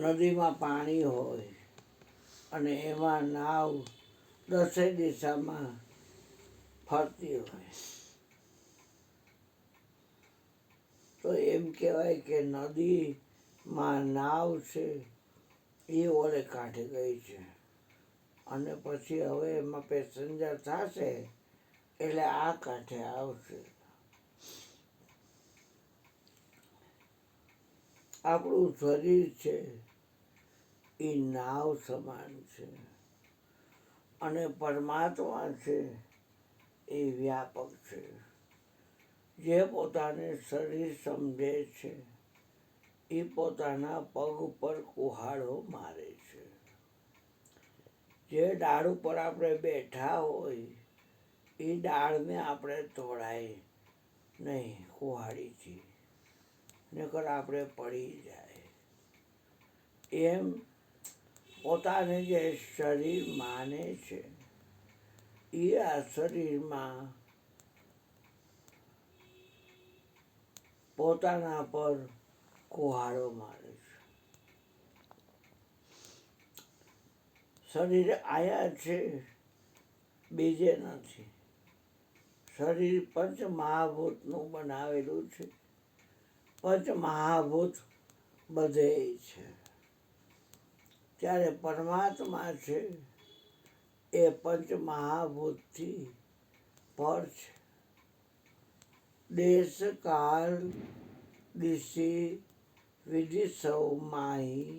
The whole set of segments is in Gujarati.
નદીમાં પાણી હોય અને એમાં નાવ દસે દિશામાં ફરતી હોય તો એમ કહેવાય કે નદીમાં નાવ છે એ ઓલે કાંઠે ગઈ છે અને પછી હવે એમાં પેસેન્જર થશે એટલે આ કાંઠે આવશે. આપણું શરીર છે એ નાવ સમાન છે અને પરમાત્મા છે એ વ્યાપક છે. જે પોતાને શરીર સમજે છે એ પોતાના પગ પર કુહાડો મારે છે. જે ડાળ ઉપર આપણે બેઠા હોય એ ડાળને આપણે તોડાય નહીં કુહાડીથી, નકર આપણે પડી જાય. એમ પોતાને જે શરીર માને છે એ આ શરીરમાં પોતાના પર કુહાડો મારે છે. શરીર આયા છે બીજે નથી. શરીર પંચમહાભૂતનું બનાવેલું છે. પંચમહાભૂત બધે છે. ત્યારે પરમાત્મા છે એ પંચમહાભૂતથી પર છે. દેશ કાળ દિશી વિધિ સૌ માહી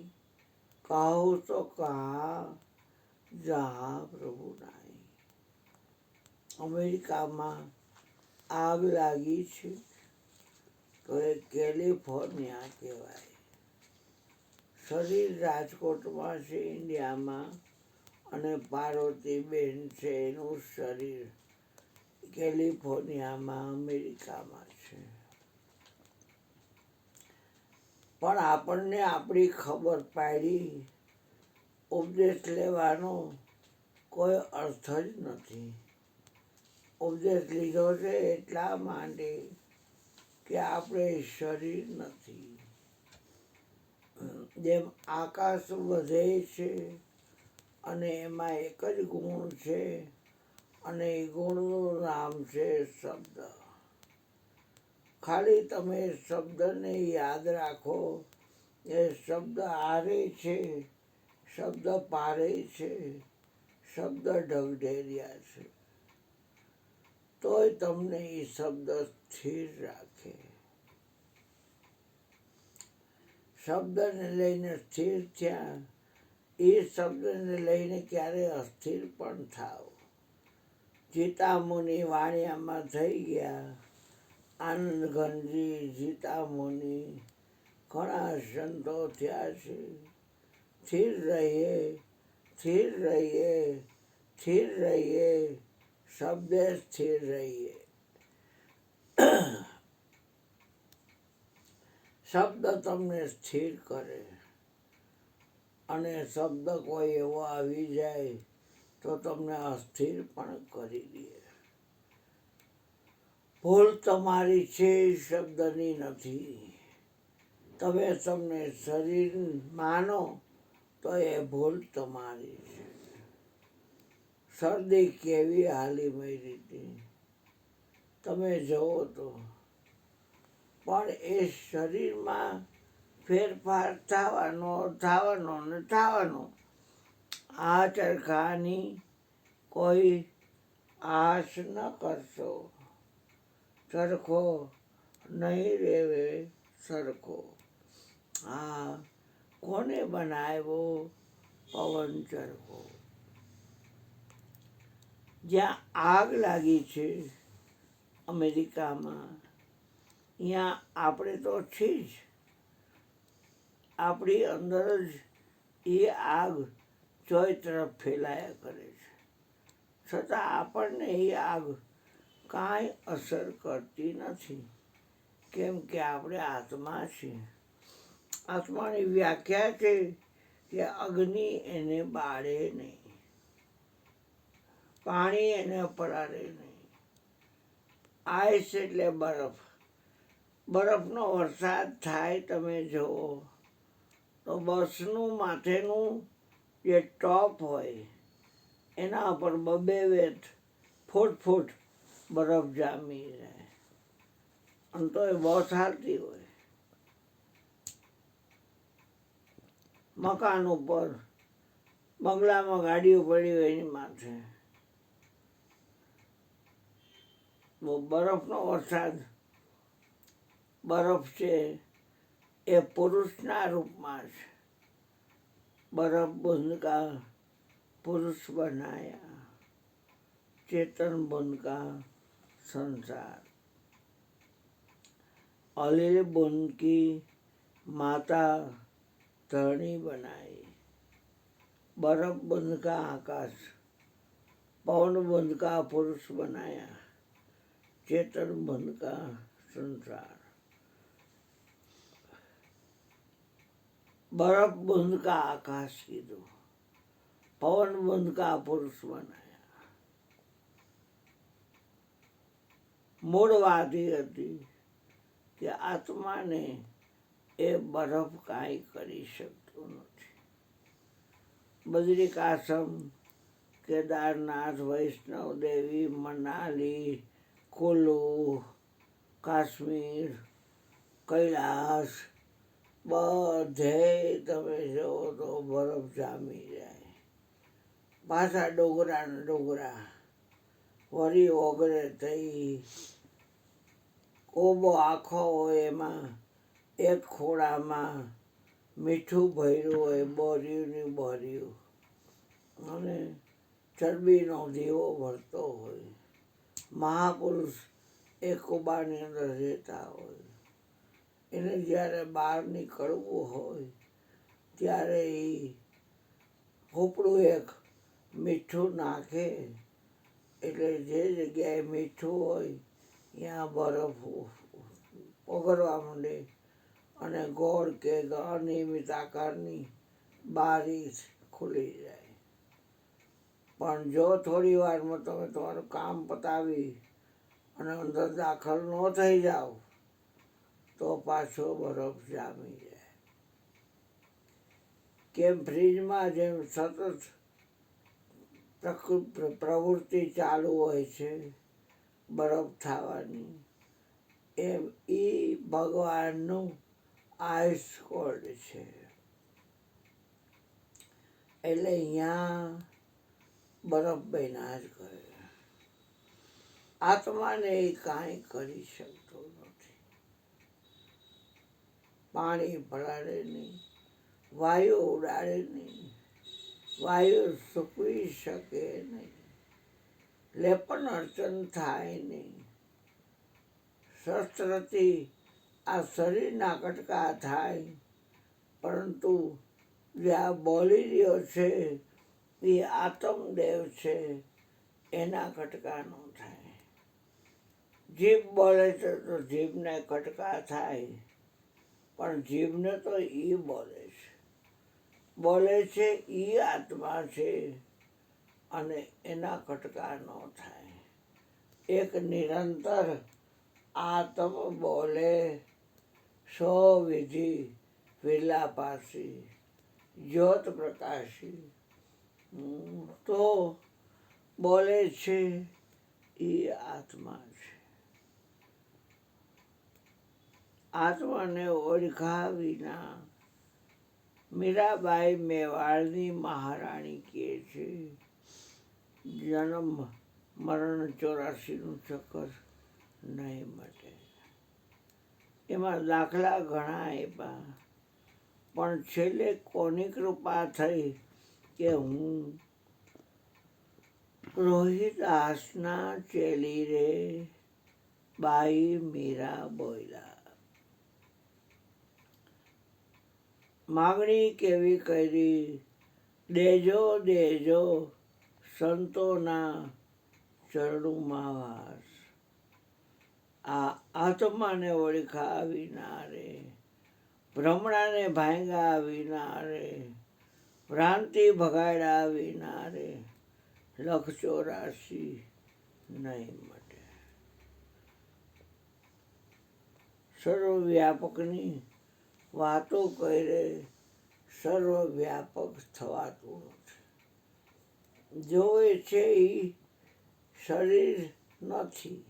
કહો તો કહા જહા પ્રભુ નાહી. અમેરિકામાં આગ લાગી છે તો એ કેલિફોર્નિયા કહેવાય. શરીર રાજકોટમાં છે ઇન્ડિયામાં અને પાર્વતીબેન છે એનું શરીર કેલિફોર્નિયામાં અમેરિકામાં છે. પણ આપણને આપણી ખબર પાડી ઉપદેશ લેવાનો કોઈ અર્થ જ નથી. ઉપદેશ લીધો છે એટલા માટે કે આપણે શરીર નથી. જેમ આકાશ વધે છે અને એમાં એક જ ગુણ છે અને એ ગુણનું નામ છે શબ્દ. ખાલી તમે શબ્દને યાદ રાખો. એ શબ્દ આરે છે, શબ્દ પારે છે, શબ્દ ઢગઢેરિયા છે, તોય તમને એ શબ્દ સ્થિર રાખે. શબ્દને લઈને સ્થિર થયા એ શબ્દને લઈને ક્યારે અસ્થિર પણ થાવ. જીતામુનિ વાણિયામાં થઈ ગયા. આનંદ ઘનજી જીતામુનિ ઘણા સંતો થયા છે. સ્થિર રહીએ, સ્થિર રહીએ, સ્થિર રહીએ, શબ્દે સ્થિર રહીએ. શબ્દ તમને સ્થિર કરે અને શબ્દ કોઈ એવો આવી જાય તો તમને અસ્થિર પણ કરી દે. ભૂલ તમારી છે શબ્દની નથી. તમે તમને શરીર માનો તો એ ભૂલ તમારી છે. શરદી કેવી હાલી મરી હતી તમે જુઓ તો. પણ એ શરીરમાં ફેરફાર થવાનો થવાનો ને થવાનો. આ ચરખાની કોઈ આશ ન કરશો. ચરખો નહીં રેવે સરખો. આ કોને બનાવ્યો પવન ચરખો. જ્યાં આગ લાગી છે અમેરિકામાં ત્યાં આપણે તો છીએ જ. આપણી અંદર જ એ આગ ચોય તરફ ફેલાયા કરે છે. છતાં આપણને એ આગ કાંઈ અસર કરતી નથી. કેમ કે આપણે આત્મા છીએ. આત્માની વ્યાખ્યા છે કે અગ્નિ એને બાળે નહીં, પાણી એને પલાળે નહીં. આઈસ એટલે બરફ. બરફનો વરસાદ થાય તમે જુઓ તો બસનું માથેનું જે ટોપ હોય એના પર બબે વેત ફૂટ બરફ જામી જાય, અને તો એ બસ હાલતી હોય. મકાન ઉપર બંગલામાં ગાડીઓ પડી હોય એની માથે બરફનો વરસાદ, બરફ છે એ પુરુષના રૂપમાં છે. બરફ બુંદ કા પુરુષ બનાયા, ચેતન બુંદ કા संसार. अलिल बुंद की माता धरणी बनाई, बर्फ बुंद का आकाश, पवन बुंद का पुरुष बनाया, चेतन बुंद का संसार. बर्फ बुंद का आकाश कीधું, पवन बुंद का पुरुष बनाया. મૂળ વાત એ હતી કે આત્માને એ બરફ કાંઈ કરી શકતું નથી. બદ્રિકાશ્રમ, કેદારનાથ, વૈષ્ણવ દેવી, મનાલી, કુલુ, કાશ્મીર, કૈલાસ બધે તમે જુઓ તો બરફ જામી જાય. પાછા ડોગરા ને ડોગરા વળી ઓગળે થઈ. કોબો આખો હોય એમાં એક ખોળામાં મીઠું ભર્યું હોય, બોરિયુંની બોરિયું, અને ચરબીનો દીવો ભરતો હોય. મહાપુરુષ એ કુબાની અંદર રહેતા હોય. એને જ્યારે બહાર નીકળવું હોય ત્યારે એ હોપડું એક મીઠું નાખે, એટલે જે જગ્યાએ મીઠું હોય ત્યાં બરફ ઓગળવા માંડે અને ગોળ કે અનિયમિત આકારની બારી ખુલી જાય. પણ જો થોડી વારમાં તમે તમારું કામ પતાવી અને અંદર દાખલ ન થઈ જાઓ તો પાછો બરફ જામી જાય. કેમ ફ્રીજમાં જેમ સતત પ્રવૃત્તિ ચાલુ હોય છે બરફ થવાની, એમ એ ભગવાનનું આઈસ કોલ્ડ છે. એટલે અહીંયા બરફ બન્યા જ કરે. આત્માને એ કાંઈ કરી શકતો નથી. પાણી પડાડે નહીં, વાયુ ઉડાડે નહીં, વાયુ સૂકવી શકે નહીં, લેપન અર્ચન થાય નહીં. શસ્ત્રથી આ શરીરના કટકા થાય, પરંતુ જે આ બોલી રહ્યો છે એ આત્મદેવ છે, એના કટકા ન થાય. જીભ બોલે છે તો જીભને કટકા થાય, પણ જીભને તો એ બોલે છે એ આત્મા છે, અને એના કટકા ન થાય. એક નિરંતર આત્મ બોલે સો વિધિ વિલાપાસી, જ્યોત પ્રકાશી. તો બોલે છે એ આત્મા છે. આત્માને ઓળખા વિના મીરાબાઈ મેવાડની મહારાણી કહે છે, જન્મ મરણ 84નું ચક્કર નહીં મટે. એમાં દાખલા ઘણા આપ્યા, પણ છેલ્લે કોની કૃપા થઈ કે હું રોહિદાસના ચેલી રે બાઈ મીરા બોયલા. માગણી કેવી કરી, દેજો દેજો સંતોના ચરણોમાં વાસ. આ આત્માને ઓળખા વિના રે, ભ્રમણાને ભાંગ્યા વિના રે, ભ્રાંતિ ભગાડ્યા વિના રે, 184 નહીં મટે. સર્વવ્યાપકની વાતો કરે સર્વવ્યાપક થવાતું નથી. જોવે છે એ શરીર નથી,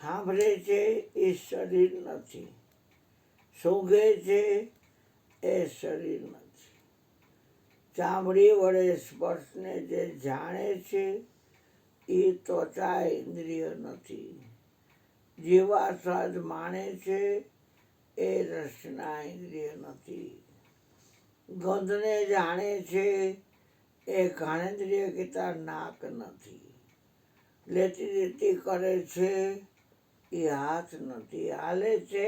સાંભળે છે એ શરીર નથી, સૂંઘે છે એ શરીર નથી, ચામડી વડે સ્પર્શને જે જાણે છે એ ત્વચા ઇન્દ્રિય નથી, જીવા સ્વાદ માણે છે એ રસના ઇન્દ્રિય નથી, ગંધને જાણે છે એ ઘાણેન્દ્રિય કહેતા નાક નથી, લેતી દેતી કરે છે એ હાથ નથી, હાલે છે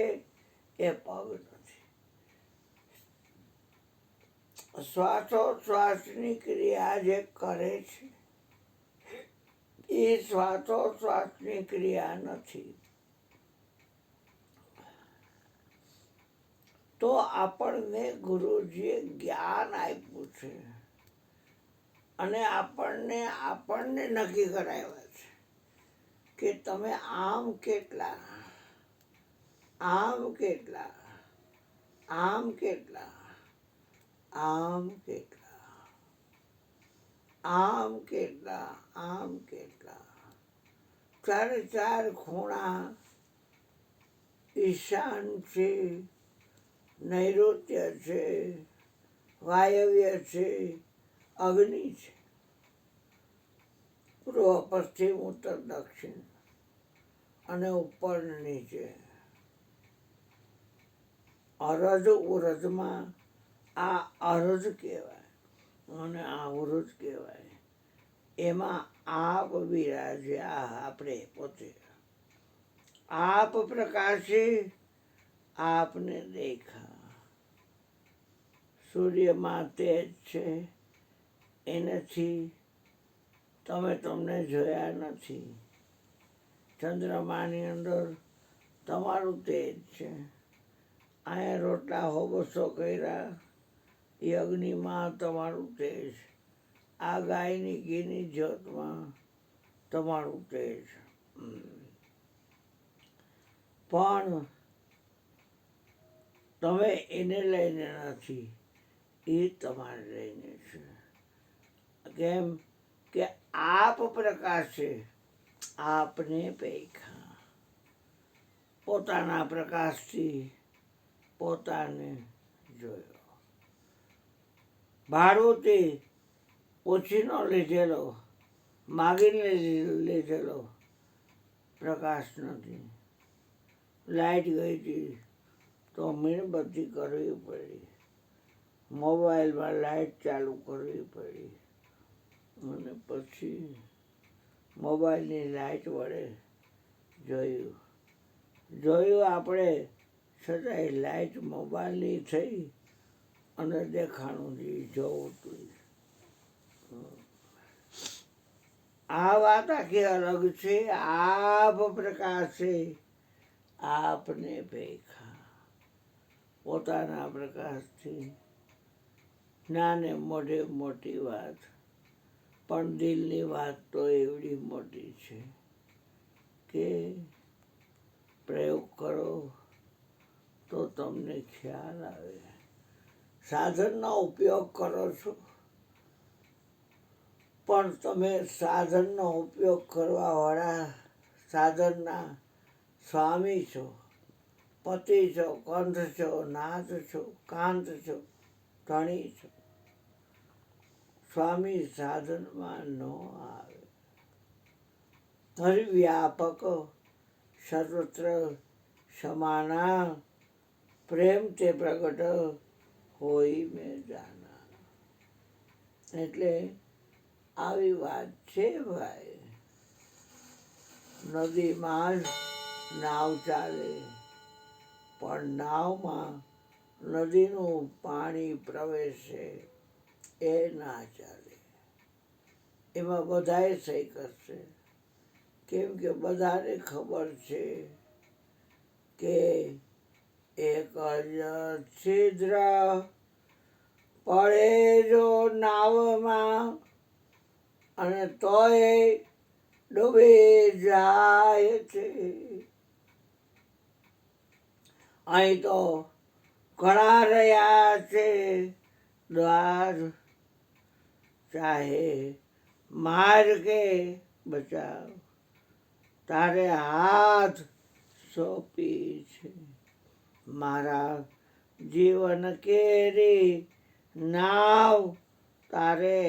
એ પગ નથી. શ્વાસોશ્વાસની ક્રિયા જે કરે છે એ શ્વાસોશ્વાસની ક્રિયા નથી. તો આપણને ગુરુજીએ જ્ઞાન આપ્યું છે અને આપણને નક્કી કરાવ્યા છે કે તમે આમ કેટલા, આમ કેટલા, આમ કેટલા, આમ કેટલા, આમ કેટલા, આમ કેટલા, ચારે ચાર ખૂણા ઈશાન છે, નૈઋત્ય છે, વાયવ્ય છે, અગ્નિ છે, પૂર્વ પશ્ચિમ ઉત્તર દક્ષિણ અને ઉપર નીચે. અરજ ઉરજમાં આ અરજ કહેવાય અને આ ઉરજ કહેવાય. એમાં આપ બિરાજ્યા, આપણે પોતે આપ પ્રકાશે આપને દેખા. સૂર્યમાં તેજ છે એનાથી તમને જોયા નથી. ચંદ્રમાની અંદર તમારું તેજ છે. અહીંયા રોટલા હોબસો કર્યા એ અગ્નિમાં તમારું તેજ, આ ગાયની ઘીની જ્યોતમાં તમારું તેજ. પણ તમે એને લઈને નથી, એ તમારે લઈને છે. કેમ કે આપ પ્રકાશે આપને પેખા. પોતાના પ્રકાશથી પોતાને જોયો. ભાડુંથી ઓછીનો લીધેલો, માગીને લીધેલો પ્રકાશ નથી. લાઇટ ગઈ હતી તો મીણબત્તી કરવી પડી, મોબાઈલમાં લાઇટ ચાલુ કરવી પડી અને પછી મોબાઈલની લાઇટ વડે જોયું આપણે, છતાંય લાઇટ મોબાઈલની થઈ અને દેખાણું જોવું હતું. આ વાત આખી અલગ છે. આપ પ્રકાશે આપને પેખા. પોતાના પ્રકાશથી નાને મોઢે મોટી વાત, પણ દિલની વાત તો એવડી મોટી છે કે પ્રયોગ કરો તો તમને ખ્યાલ આવે. સાધનનો ઉપયોગ કરો છો પણ તમે સાધનનો ઉપયોગ કરવાવાળા સાધનના સ્વામી છો, પતિ છો, કંઠ છો, નાથ છો, કાંત છો, ધણી છો. સ્વામી સાધનમાં ન આવે. હરિવ્યાપક સર્વત્ર સમાના, પ્રેમ તે પ્રગટ હોય મેં જાના. એટલે આવી વાત છે ભાઈ. નદીમાં જ નાવ ચાલે, પણ નાવમાં નદીનું પાણી પ્રવેશે એ ના ચાલે. એમાં બધાએ સહી કરશે, કેમ કે બધાને ખબર છે કે એક જ છિદ્ર પડે જો નાવમાં અને તોય ડૂબી જાય છે. અહીં તો કળા રહ્યા છે દ્વાર, ચાહે માર કે બચાવ, તારે હાથ સોંપી છે. મારા જીવન કેરી નાવ, તારે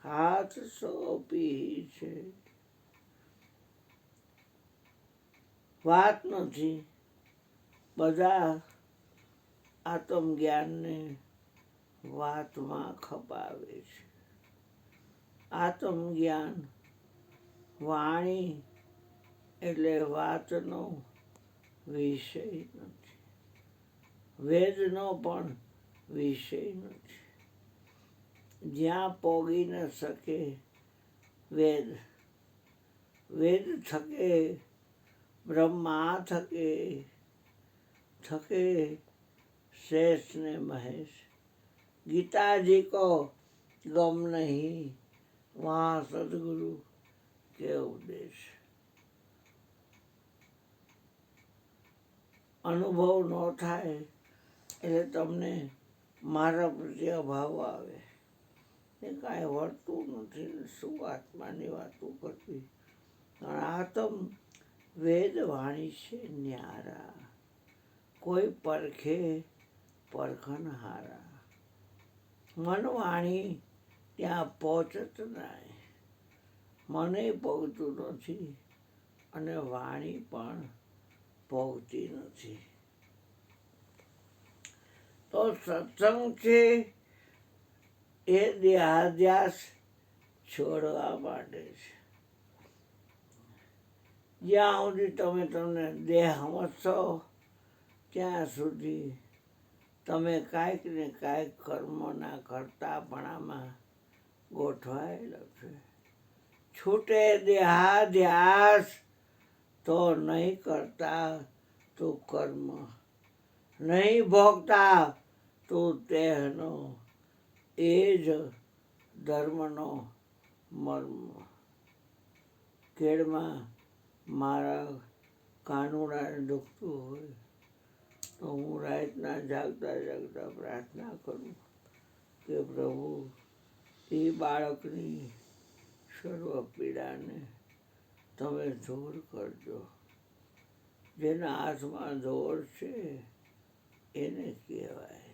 હાથ સોંપી છે. વાત નથી, બધા આત્મજ્ઞાનને વાતમાં ખપાવે છે. આત્મજ્ઞાન વાણી એટલે વાતનો વિષય નથી, વેદનો પણ વિષય નથી. જ્યાં પોગી ન શકે વેદ, વેદ થકે બ્રહ્મા થકે, થકે शेष ने महेश, गीता जी को गम नहीं, वहाँ सदगुरु के उपदेश. અનુભવ ન થાય એટલે તમને મારા પ્રત્યે અભાવ આવે. એ કાંઈ વર્તું નથી, શું આત્માની વાતો કરવી. આત્મ વેદ વાણી છે ન્યારા, કોઈ પરખે પરખનહારા. મન વાણી ત્યાં પહોંચત નહીં, મને પહોંચતું નથી અને વાણી પણ પહોંચતી નથી. તો સત્સંગ છે એ દેહાધ્યાસ છોડવા માટે છે. જ્યાં સુધી તમને દેહ સમજશો ત્યાં સુધી તમે કાંઈક ને કાંઈક કર્મોના કરતાપણામાં ગોઠવાયેલા છે. છૂટે દેહાધ્યાસ તો નહીં કરતા તું કર્મ, નહીં ભોગતા તું તેહનો, એ જ ધર્મનો મર્મ. કેળમાં મારા કાનુડાને દુખતું હોય તો હું રાતના જાગતા જાગતા પ્રાર્થના કરું કે પ્રભુ એ બાળકની સર્વ પીડાને તમે દૂર કરજો. જેના હાથમાં દોર છે એને કહેવાય.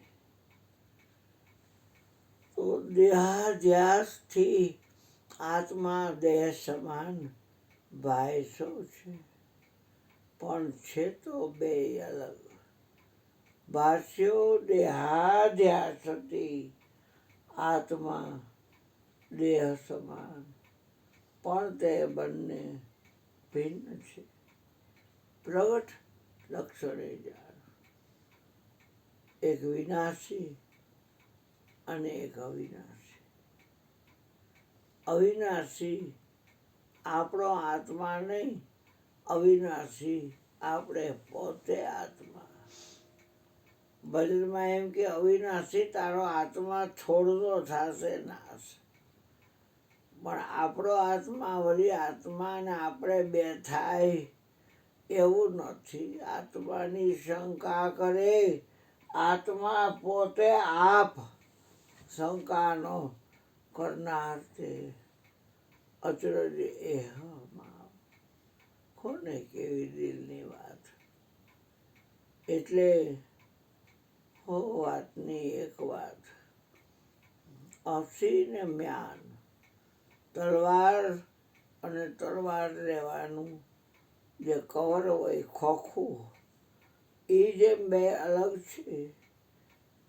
તો દેહાધ્યાસથી આત્મા દેહ સમાન ભાઈ સૌ છે, પણ છે તો બે અલગ. ભાષ્યો દેહાધ્યાસથી આત્મા દેહ સમાન, પણ તે બંને ભિન્ન છે. પ્રગટ લક્ષણે જાણ, એક વિનાશી અને એક અવિનાશી. અવિનાશી આપણો આત્મા નહીં, અવિનાશી આપણે પોતે આત્મા. ભજનમાં એમ કે અવિનાશી તારો આત્મા છોડતો થશે નાશ, પણ આપણો આત્મા વળી આત્માને આપણે બે થાય એવું નથી. આત્માની શંકા કરે, આત્મા પોતે આપ શંકાનો કરનાર તે અચરજ એહમાં. કોને કેવી દિલની વાત. એટલે હો વાતની એક વાત, અસી ને મ્યાન, તલવાર અને તલવાર લેવાનું જે કવર હોય ખોખું, એ જેમ બે અલગ છે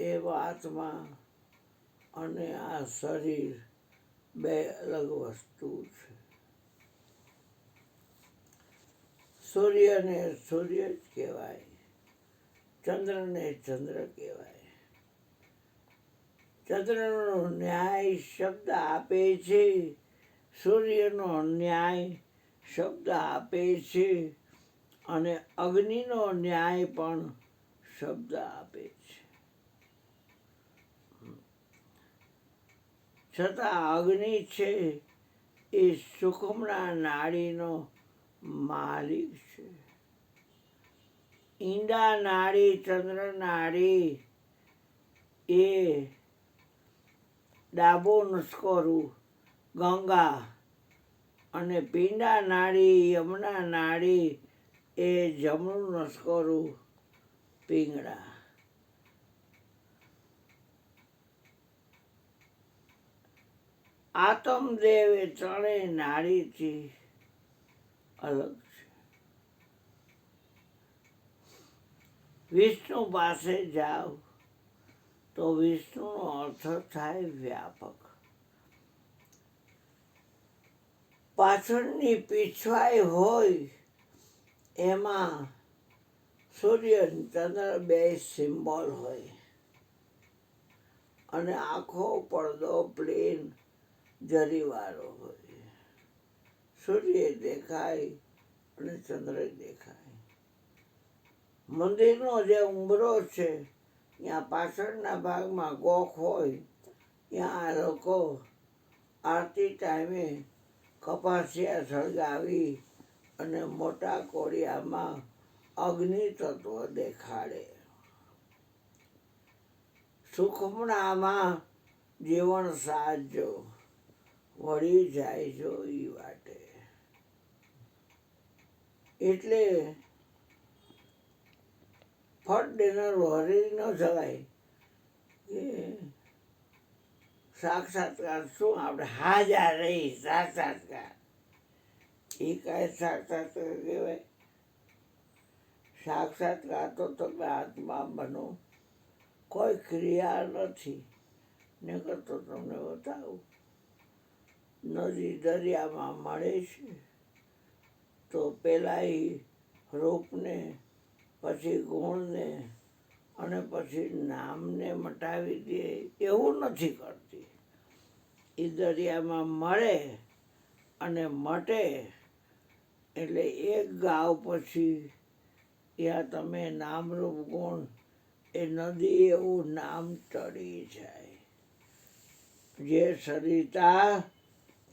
એમ આત્મા અને આ શરીર બે અલગ વસ્તુ છે. સૂર્યને સૂર્ય જ કહેવાય, ચંદ્રને ચંદ્ર કહેવાય. ચંદ્રનો ન્યાય શબ્દ આપે છે, સૂર્યનો ન્યાય શબ્દ આપે છે, અને અગ્નિનો ન્યાય પણ શબ્દ આપે છે. છતાં અગ્નિ છે એ સૂક્ષ્મના નાડીનો માલિક છે. ઈંડા નાડી ચંદ્ર નાડી એ ડાબો નસ્કોરું ગંગા અને પિંડા નાડી યમુના નાડી એ જમણું નસ્કોરું પિંગળા. આત્મદેવ એ ત્રણેય નાડીથી અલગ છે. વિષ્ણુ પાસે જાઓ તો વિષ્ણુનો અર્થ થાય વ્યાપક. પાછળની પીછવાઈ હોય એમાં સૂર્ય ચંદ્ર બે સિમ્બોલ હોય અને આખો પડદો પ્લેન જરીવાળો હોય. સૂર્ય દેખાય અને ચંદ્ર દેખાય. મંદિરનો જે ઉંબરો છે ત્યાં પાછળના ભાગમાં ગોખ હોય ત્યાં આ લોકો આરતી ટાઈમે કપાસિયા સળગાવી અને મોટા કોળિયામાં અગ્નિ તત્વ દેખાડે. સુખમણામાં જીવન સાજો વળી જાય જો ઈ વાટે. એટલે ફટ ડિનર વરી ન જવાય કે સાક્ષાત્કાર શું આપણે હાજા રહી સાક્ષાત્કાર. એ કાંઈ સાક્ષાત્કાર કહેવાય? સાક્ષાત્કાર તો તમે આત્મા બનો. કોઈ ક્રિયા નથી. ને કરતો તમને બતાવું. નદી દરિયામાં મળે છે તો પેલા એ રૂપને પછી ગુણને અને પછી નામને મટાવી દે એવું નથી કરતી. એ દરિયામાં મળે અને મટે એટલે એક ગાવ પછી ત્યાં તમે નામરૂપ ગુણ એ નદી એવું નામ ટળી જાય. જે સરિતા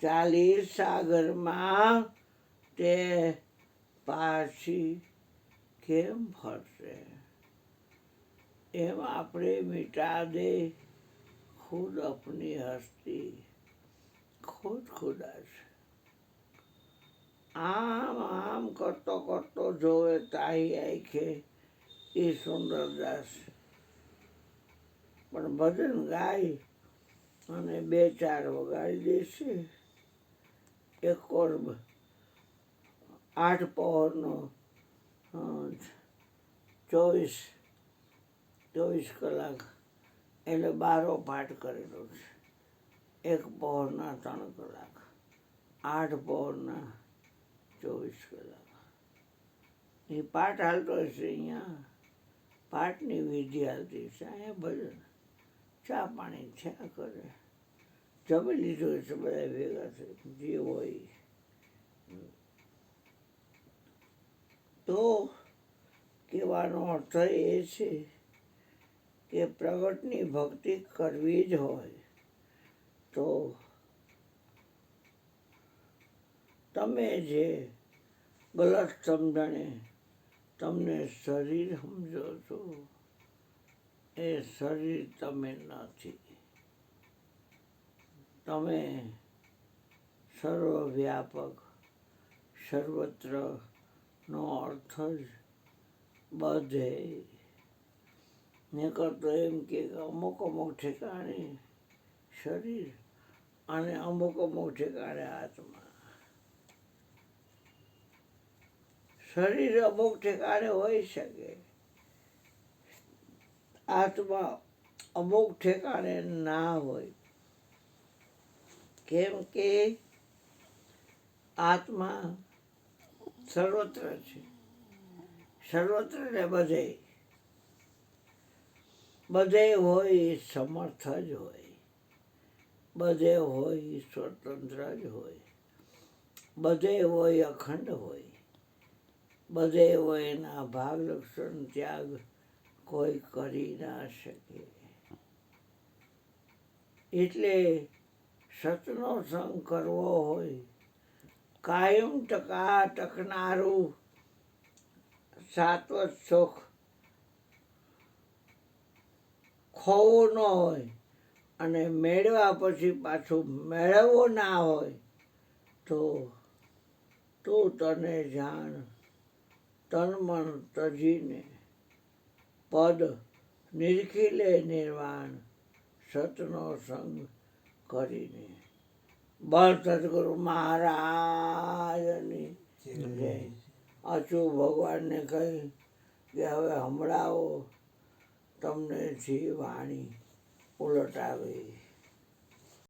ચાલી સાગરમાં તે પાછી કેમ ફરશે? એમ આપણે મિટા દે ખુદ અપની હસ્તી ખુદ ખુદા છે. આમ આમ કરતો કરતો જોવે તાહી આંખે એ સુંદરદાસ. પણ ભજન ગાય અને બે ચાર વગાડી દેશે. એક ઓર 8 પહોરનો 24 કલાક એટલે 12 પાઠ કરેલો છે. એક પહોરના 3 કલાક, 8 પહોરના 24 કલાક. એ પાઠ હાલતો હશે અહીંયા. પાઠની વિધિ હાલતી છે. અહીંયા ભજન ચા પાણી થયા કરે. જમી લીધું હશે બધા ભેગા થઈ જે હોય. તો કહેવાનો અર્થ એ છે કે પ્રગટની ભક્તિ કરવી જ હોય તો તમે જે ગલત સમજણે તમને શરીર સમજો છો એ શરીર તમે નથી. તમે સર્વવ્યાપક સર્વત્રનો અર્થ જ બધે. ને કરતો એમ કે અમુક અમુક ઠેકાણે શરીર અને અમુક અમુક ઠેકાણે આત્મા. શરીર અમુક ઠેકાણે હોઈ શકે, આત્મા અમુક ઠેકાણે ના હોય. કેમ કે આત્મા સર્વત્ર છે. સર્વત્ર ને બધે. બધે હોય સમર્થ જ હોય. બધે હોય સ્વતંત્ર જ હોય. બધે હોય અખંડ હોય. બધે હોય એના ભાગ લક્ષણ ત્યાગ કોઈ કરી ના શકે. એટલે સતનો સંગ કરવો હોય, કાયમ ટકનારું શાશ્વત સુખ ખોવું ન હોય અને મેળવ્યા પછી પાછું મેળવવું ના હોય તો તું તને જાણ તન મન તજીને પદ નિરખી લે નિર્વાણ સતનો સંગ કરીને. બળ સદગુરુ મહારાજની જય. અચુ ભગવાનને કહી કે હવે હમણાં તમને જે વાણી ઉલટાવી.